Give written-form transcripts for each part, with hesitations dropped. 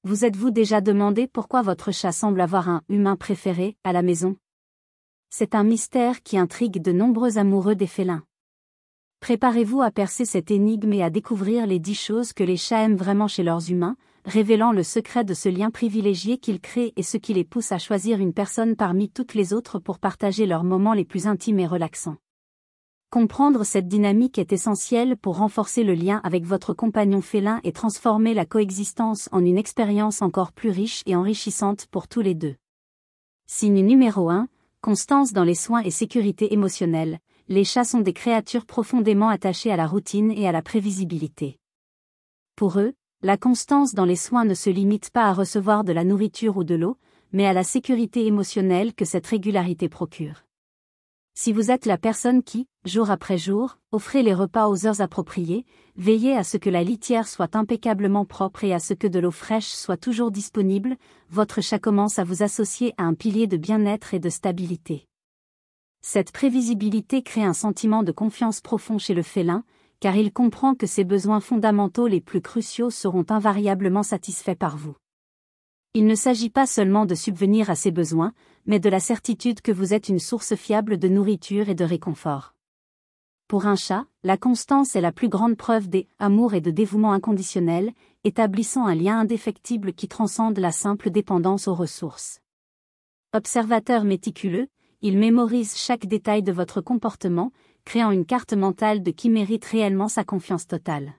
Vous êtes-vous déjà demandé pourquoi votre chat semble avoir un humain préféré à la maison? C'est un mystère qui intrigue de nombreux amoureux des félins. Préparez-vous à percer cette énigme et à découvrir les 10 choses que les chats aiment vraiment chez leurs humains, révélant le secret de ce lien privilégié qu'ils créent et ce qui les pousse à choisir une personne parmi toutes les autres pour partager leurs moments les plus intimes et relaxants. Comprendre cette dynamique est essentiel pour renforcer le lien avec votre compagnon félin et transformer la coexistence en une expérience encore plus riche et enrichissante pour tous les deux. Signe numéro 1, constance dans les soins et sécurité émotionnelle. Les chats sont des créatures profondément attachées à la routine et à la prévisibilité. Pour eux, la constance dans les soins ne se limite pas à recevoir de la nourriture ou de l'eau, mais à la sécurité émotionnelle que cette régularité procure. Si vous êtes la personne qui, jour après jour, offrez les repas aux heures appropriées, veillez à ce que la litière soit impeccablement propre et à ce que de l'eau fraîche soit toujours disponible, votre chat commence à vous associer à un pilier de bien-être et de stabilité. Cette prévisibilité crée un sentiment de confiance profond chez le félin, car il comprend que ses besoins fondamentaux les plus cruciaux seront invariablement satisfaits par vous. Il ne s'agit pas seulement de subvenir à ses besoins, mais de la certitude que vous êtes une source fiable de nourriture et de réconfort. Pour un chat, la constance est la plus grande preuve d'amour et de dévouement inconditionnel, établissant un lien indéfectible qui transcende la simple dépendance aux ressources. Observateur méticuleux, il mémorise chaque détail de votre comportement, créant une carte mentale de qui mérite réellement sa confiance totale.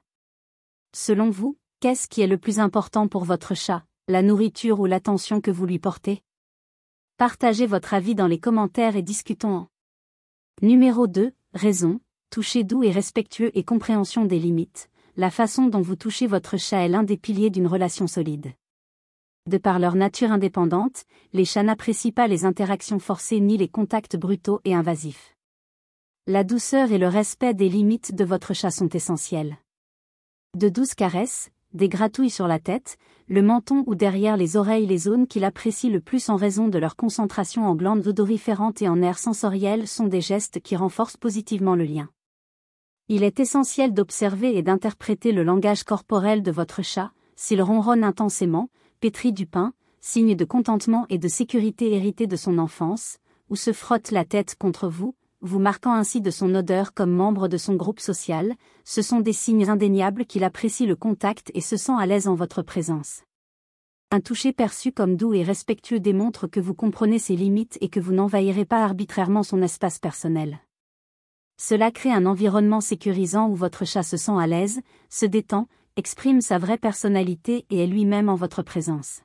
Selon vous, qu'est-ce qui est le plus important pour votre chat, la nourriture ou l'attention que vous lui portez? Partagez votre avis dans les commentaires et discutons. Numéro 2, raison, toucher doux et respectueux et compréhension des limites. La façon dont vous touchez votre chat est l'un des piliers d'une relation solide. De par leur nature indépendante, les chats n'apprécient pas les interactions forcées ni les contacts brutaux et invasifs. La douceur et le respect des limites de votre chat sont essentiels. De douces caresses, des gratouilles sur la tête, le menton ou derrière les oreilles, les zones qu'il apprécie le plus en raison de leur concentration en glandes odoriférantes et en nerfs sensoriels, sont des gestes qui renforcent positivement le lien. Il est essentiel d'observer et d'interpréter le langage corporel de votre chat. S'il ronronne intensément, pétrit du pain, signe de contentement et de sécurité hérité de son enfance, ou se frotte la tête contre vous, vous marquant ainsi de son odeur comme membre de son groupe social, ce sont des signes indéniables qu'il apprécie le contact et se sent à l'aise en votre présence. Un toucher perçu comme doux et respectueux démontre que vous comprenez ses limites et que vous n'envahirez pas arbitrairement son espace personnel. Cela crée un environnement sécurisant où votre chat se sent à l'aise, se détend, exprime sa vraie personnalité et est lui-même en votre présence.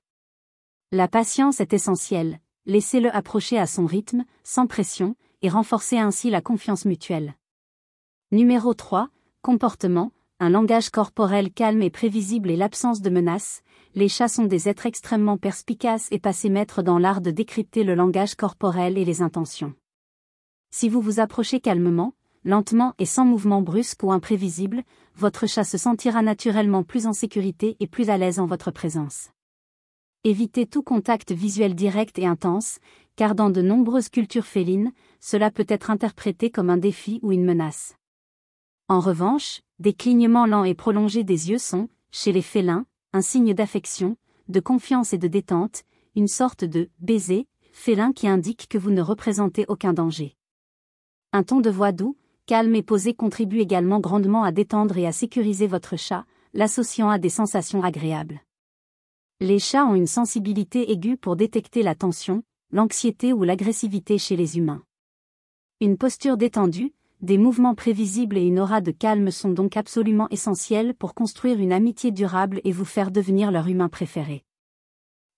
La patience est essentielle, laissez-le approcher à son rythme, sans pression, et renforcez ainsi la confiance mutuelle. Numéro 3, comportement, un langage corporel calme et prévisible et l'absence de menace. Les chats sont des êtres extrêmement perspicaces et passés maîtres dans l'art de décrypter le langage corporel et les intentions. Si vous vous approchez calmement, lentement et sans mouvement brusque ou imprévisible, votre chat se sentira naturellement plus en sécurité et plus à l'aise en votre présence. Évitez tout contact visuel direct et intense, car dans de nombreuses cultures félines, cela peut être interprété comme un défi ou une menace. En revanche, des clignements lents et prolongés des yeux sont, chez les félins, un signe d'affection, de confiance et de détente, une sorte de « baiser » félin qui indique que vous ne représentez aucun danger. Un ton de voix doux, calme et posé contribue également grandement à détendre et à sécuriser votre chat, l'associant à des sensations agréables. Les chats ont une sensibilité aiguë pour détecter la tension, l'anxiété ou l'agressivité chez les humains. Une posture détendue, des mouvements prévisibles et une aura de calme sont donc absolument essentiels pour construire une amitié durable et vous faire devenir leur humain préféré.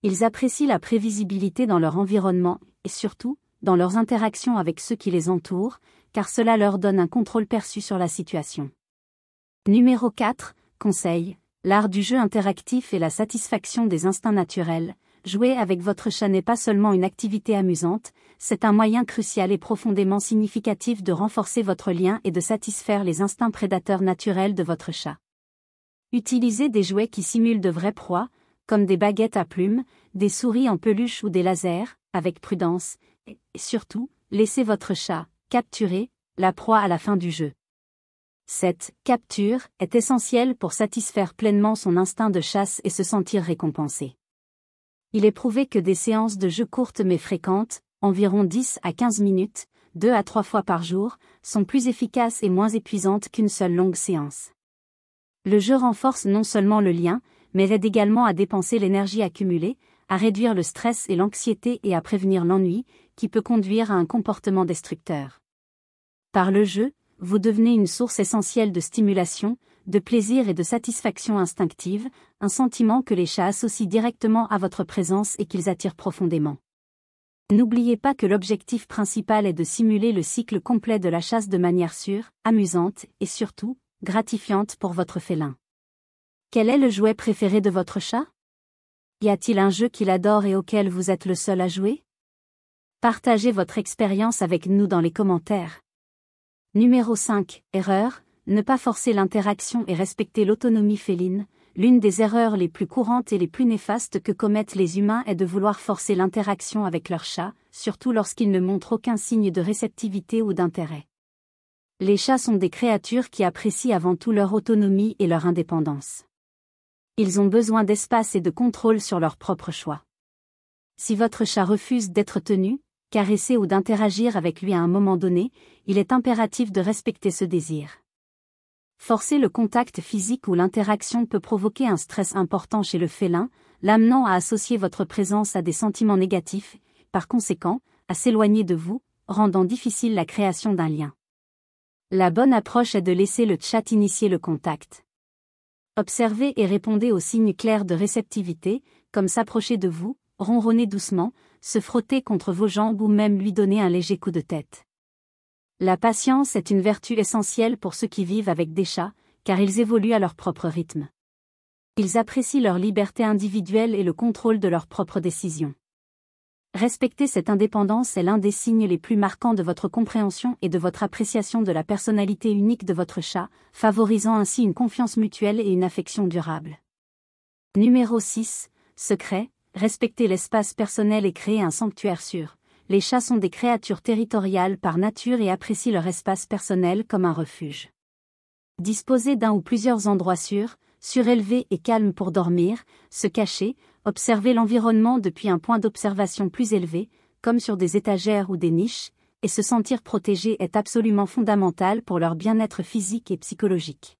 Ils apprécient la prévisibilité dans leur environnement, et surtout, dans leurs interactions avec ceux qui les entourent, car cela leur donne un contrôle perçu sur la situation. Numéro 4, conseil. L'art du jeu interactif et la satisfaction des instincts naturels. Jouer avec votre chat n'est pas seulement une activité amusante, c'est un moyen crucial et profondément significatif de renforcer votre lien et de satisfaire les instincts prédateurs naturels de votre chat. Utilisez des jouets qui simulent de vraies proies, comme des baguettes à plumes, des souris en peluche ou des lasers, avec prudence, et surtout, laissez votre chat capturer la proie à la fin du jeu. Cette « capture » est essentielle pour satisfaire pleinement son instinct de chasse et se sentir récompensé. Il est prouvé que des séances de jeu courtes mais fréquentes, environ 10 à 15 minutes, 2 à 3 fois par jour, sont plus efficaces et moins épuisantes qu'une seule longue séance. Le jeu renforce non seulement le lien, mais aide également à dépenser l'énergie accumulée, à réduire le stress et l'anxiété et à prévenir l'ennui, qui peut conduire à un comportement destructeur. Par le jeu, vous devenez une source essentielle de stimulation, de plaisir et de satisfaction instinctive, un sentiment que les chats associent directement à votre présence et qu'ils attirent profondément. N'oubliez pas que l'objectif principal est de simuler le cycle complet de la chasse de manière sûre, amusante et surtout, gratifiante pour votre félin. Quel est le jouet préféré de votre chat? Y a-t-il un jeu qu'il adore et auquel vous êtes le seul à jouer? Partagez votre expérience avec nous dans les commentaires. Numéro 5. Erreur. Ne pas forcer l'interaction et respecter l'autonomie féline. L'une des erreurs les plus courantes et les plus néfastes que commettent les humains est de vouloir forcer l'interaction avec leur chat, surtout lorsqu'ils ne montrent aucun signe de réceptivité ou d'intérêt. Les chats sont des créatures qui apprécient avant tout leur autonomie et leur indépendance. Ils ont besoin d'espace et de contrôle sur leur propre choix. Si votre chat refuse d'être tenu, caressé ou d'interagir avec lui à un moment donné, il est impératif de respecter ce désir. Forcer le contact physique ou l'interaction peut provoquer un stress important chez le félin, l'amenant à associer votre présence à des sentiments négatifs, par conséquent, à s'éloigner de vous, rendant difficile la création d'un lien. La bonne approche est de laisser le chat initier le contact. Observez et répondez aux signes clairs de réceptivité, comme s'approcher de vous, ronronner doucement, se frotter contre vos jambes ou même lui donner un léger coup de tête. La patience est une vertu essentielle pour ceux qui vivent avec des chats, car ils évoluent à leur propre rythme. Ils apprécient leur liberté individuelle et le contrôle de leurs propres décisions. Respecter cette indépendance est l'un des signes les plus marquants de votre compréhension et de votre appréciation de la personnalité unique de votre chat, favorisant ainsi une confiance mutuelle et une affection durable. Numéro 6. Secret. Respecter l'espace personnel et créer un sanctuaire sûr. Les chats sont des créatures territoriales par nature et apprécient leur espace personnel comme un refuge. Disposer d'un ou plusieurs endroits sûrs, surélevés et calmes pour dormir, se cacher, observer l'environnement depuis un point d'observation plus élevé, comme sur des étagères ou des niches, et se sentir protégé est absolument fondamental pour leur bien-être physique et psychologique.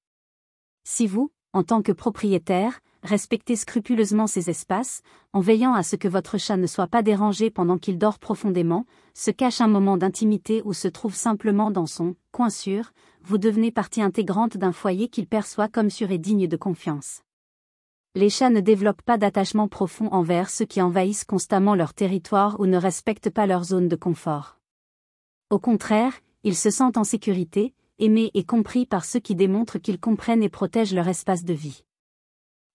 Si vous, en tant que propriétaire, respectez scrupuleusement ces espaces, en veillant à ce que votre chat ne soit pas dérangé pendant qu'il dort profondément, se cache un moment d'intimité ou se trouve simplement dans son « coin sûr », vous devenez partie intégrante d'un foyer qu'il perçoit comme sûr et digne de confiance. Les chats ne développent pas d'attachement profond envers ceux qui envahissent constamment leur territoire ou ne respectent pas leur zone de confort. Au contraire, ils se sentent en sécurité, aimés et compris par ceux qui démontrent qu'ils comprennent et protègent leur espace de vie.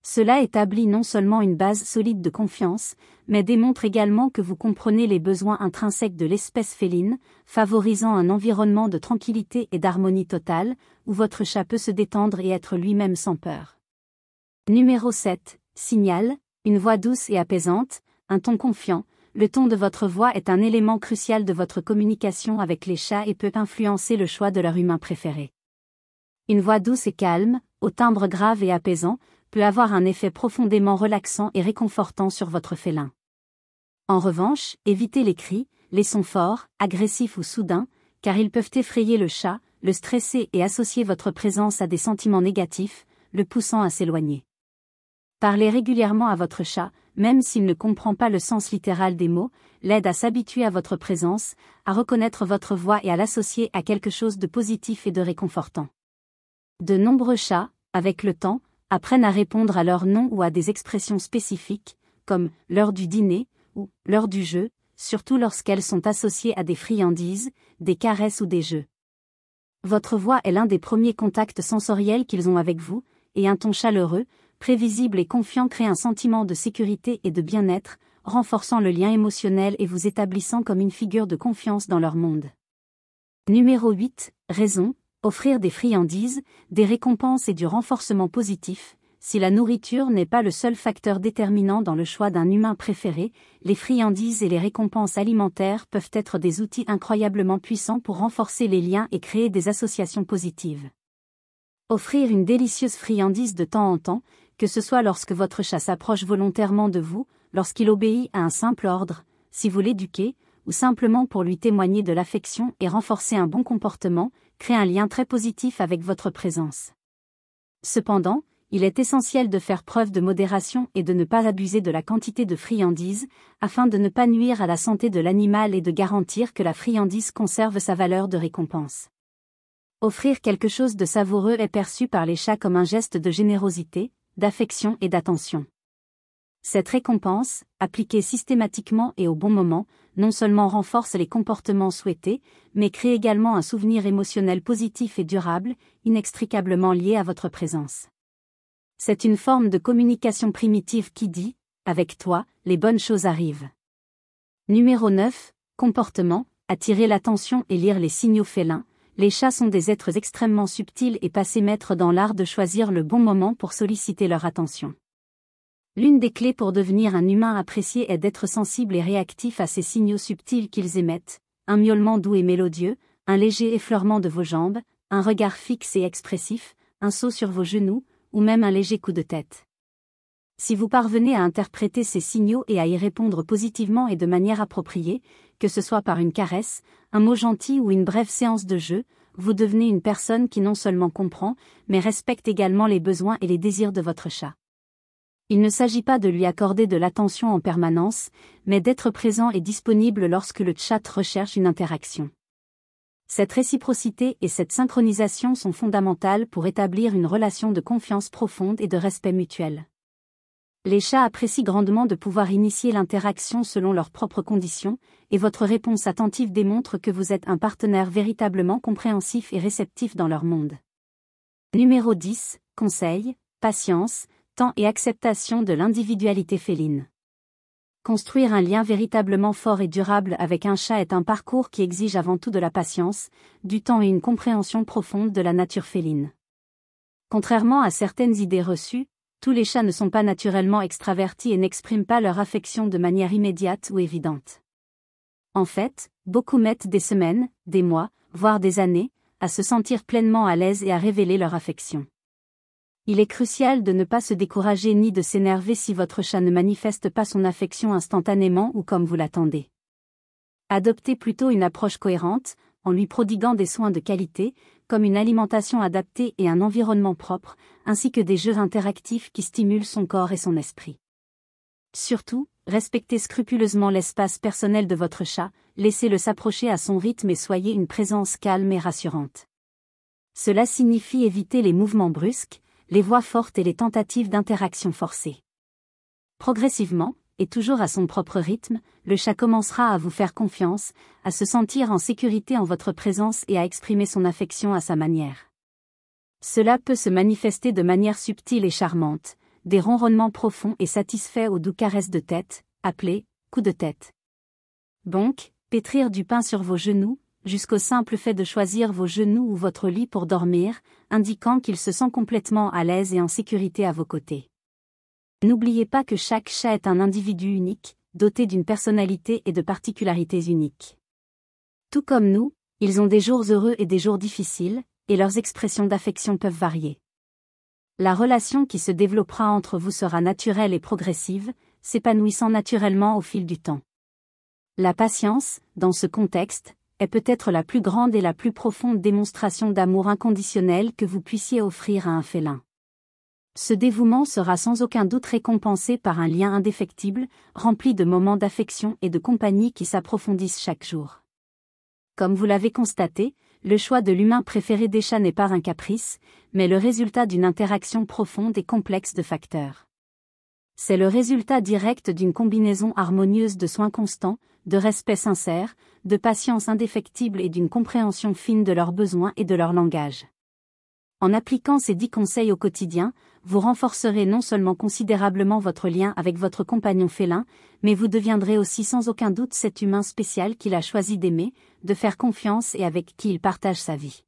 Cela établit non seulement une base solide de confiance, mais démontre également que vous comprenez les besoins intrinsèques de l'espèce féline, favorisant un environnement de tranquillité et d'harmonie totale, où votre chat peut se détendre et être lui-même sans peur. Numéro 7. Signal. Une voix douce et apaisante, un ton confiant. Le ton de votre voix est un élément crucial de votre communication avec les chats et peut influencer le choix de leur humain préféré. Une voix douce et calme, au timbre grave et apaisant, peut avoir un effet profondément relaxant et réconfortant sur votre félin. En revanche, évitez les cris, les sons forts, agressifs ou soudains, car ils peuvent effrayer le chat, le stresser et associer votre présence à des sentiments négatifs, le poussant à s'éloigner. Parlez régulièrement à votre chat, même s'il ne comprend pas le sens littéral des mots, l'aide à s'habituer à votre présence, à reconnaître votre voix et à l'associer à quelque chose de positif et de réconfortant. De nombreux chats, avec le temps, apprennent à répondre à leur nom ou à des expressions spécifiques, comme « l'heure du dîner » ou « l'heure du jeu », surtout lorsqu'elles sont associées à des friandises, des caresses ou des jeux. Votre voix est l'un des premiers contacts sensoriels qu'ils ont avec vous, et un ton chaleureux, prévisible et confiant crée un sentiment de sécurité et de bien-être, renforçant le lien émotionnel et vous établissant comme une figure de confiance dans leur monde. Numéro 8. Raison. Offrir des friandises, des récompenses et du renforcement positif. Si la nourriture n'est pas le seul facteur déterminant dans le choix d'un humain préféré, les friandises et les récompenses alimentaires peuvent être des outils incroyablement puissants pour renforcer les liens et créer des associations positives. Offrir une délicieuse friandise de temps en temps, que ce soit lorsque votre chat s'approche volontairement de vous, lorsqu'il obéit à un simple ordre, si vous l'éduquez, ou simplement pour lui témoigner de l'affection et renforcer un bon comportement, crée un lien très positif avec votre présence. Cependant, il est essentiel de faire preuve de modération et de ne pas abuser de la quantité de friandises, afin de ne pas nuire à la santé de l'animal et de garantir que la friandise conserve sa valeur de récompense. Offrir quelque chose de savoureux est perçu par les chats comme un geste de générosité, d'affection et d'attention. Cette récompense, appliquée systématiquement et au bon moment, non seulement renforce les comportements souhaités, mais crée également un souvenir émotionnel positif et durable, inextricablement lié à votre présence. C'est une forme de communication primitive qui dit « Avec toi, les bonnes choses arrivent ». Numéro 9. Comportement, attirer l'attention et lire les signaux félins. Les chats sont des êtres extrêmement subtils et passés maîtres dans l'art de choisir le bon moment pour solliciter leur attention. L'une des clés pour devenir un humain apprécié est d'être sensible et réactif à ces signaux subtils qu'ils émettent, un miaulement doux et mélodieux, un léger effleurement de vos jambes, un regard fixe et expressif, un saut sur vos genoux, ou même un léger coup de tête. Si vous parvenez à interpréter ces signaux et à y répondre positivement et de manière appropriée, que ce soit par une caresse, un mot gentil ou une brève séance de jeu, vous devenez une personne qui non seulement comprend, mais respecte également les besoins et les désirs de votre chat. Il ne s'agit pas de lui accorder de l'attention en permanence, mais d'être présent et disponible lorsque le chat recherche une interaction. Cette réciprocité et cette synchronisation sont fondamentales pour établir une relation de confiance profonde et de respect mutuel. Les chats apprécient grandement de pouvoir initier l'interaction selon leurs propres conditions, et votre réponse attentive démontre que vous êtes un partenaire véritablement compréhensif et réceptif dans leur monde. Numéro 10. Conseil, patience, temps et acceptation de l'individualité féline. Construire un lien véritablement fort et durable avec un chat est un parcours qui exige avant tout de la patience, du temps et une compréhension profonde de la nature féline. Contrairement à certaines idées reçues, tous les chats ne sont pas naturellement extravertis et n'expriment pas leur affection de manière immédiate ou évidente. En fait, beaucoup mettent des semaines, des mois, voire des années, à se sentir pleinement à l'aise et à révéler leur affection. Il est crucial de ne pas se décourager ni de s'énerver si votre chat ne manifeste pas son affection instantanément ou comme vous l'attendez. Adoptez plutôt une approche cohérente, en lui prodiguant des soins de qualité, comme une alimentation adaptée et un environnement propre, ainsi que des jeux interactifs qui stimulent son corps et son esprit. Surtout, respectez scrupuleusement l'espace personnel de votre chat, laissez-le s'approcher à son rythme et soyez une présence calme et rassurante. Cela signifie éviter les mouvements brusques, les voix fortes et les tentatives d'interaction forcée. Progressivement, et toujours à son propre rythme, le chat commencera à vous faire confiance, à se sentir en sécurité en votre présence et à exprimer son affection à sa manière. Cela peut se manifester de manière subtile et charmante, des ronronnements profonds et satisfaits aux doux caresses de tête, appelées coups de tête. Donc, pétrir du pain sur vos genoux, jusqu'au simple fait de choisir vos genoux ou votre lit pour dormir, indiquant qu'il se sent complètement à l'aise et en sécurité à vos côtés. N'oubliez pas que chaque chat est un individu unique, doté d'une personnalité et de particularités uniques. Tout comme nous, ils ont des jours heureux et des jours difficiles, et leurs expressions d'affection peuvent varier. La relation qui se développera entre vous sera naturelle et progressive, s'épanouissant naturellement au fil du temps. La patience, dans ce contexte, est peut-être la plus grande et la plus profonde démonstration d'amour inconditionnel que vous puissiez offrir à un félin. Ce dévouement sera sans aucun doute récompensé par un lien indéfectible, rempli de moments d'affection et de compagnie qui s'approfondissent chaque jour. Comme vous l'avez constaté, le choix de l'humain préféré des chats n'est pas un caprice, mais le résultat d'une interaction profonde et complexe de facteurs. C'est le résultat direct d'une combinaison harmonieuse de soins constants, de respect sincère, de patience indéfectible et d'une compréhension fine de leurs besoins et de leur langage. En appliquant ces 10 conseils au quotidien, vous renforcerez non seulement considérablement votre lien avec votre compagnon félin, mais vous deviendrez aussi sans aucun doute cet humain spécial qu'il a choisi d'aimer, de faire confiance et avec qui il partage sa vie.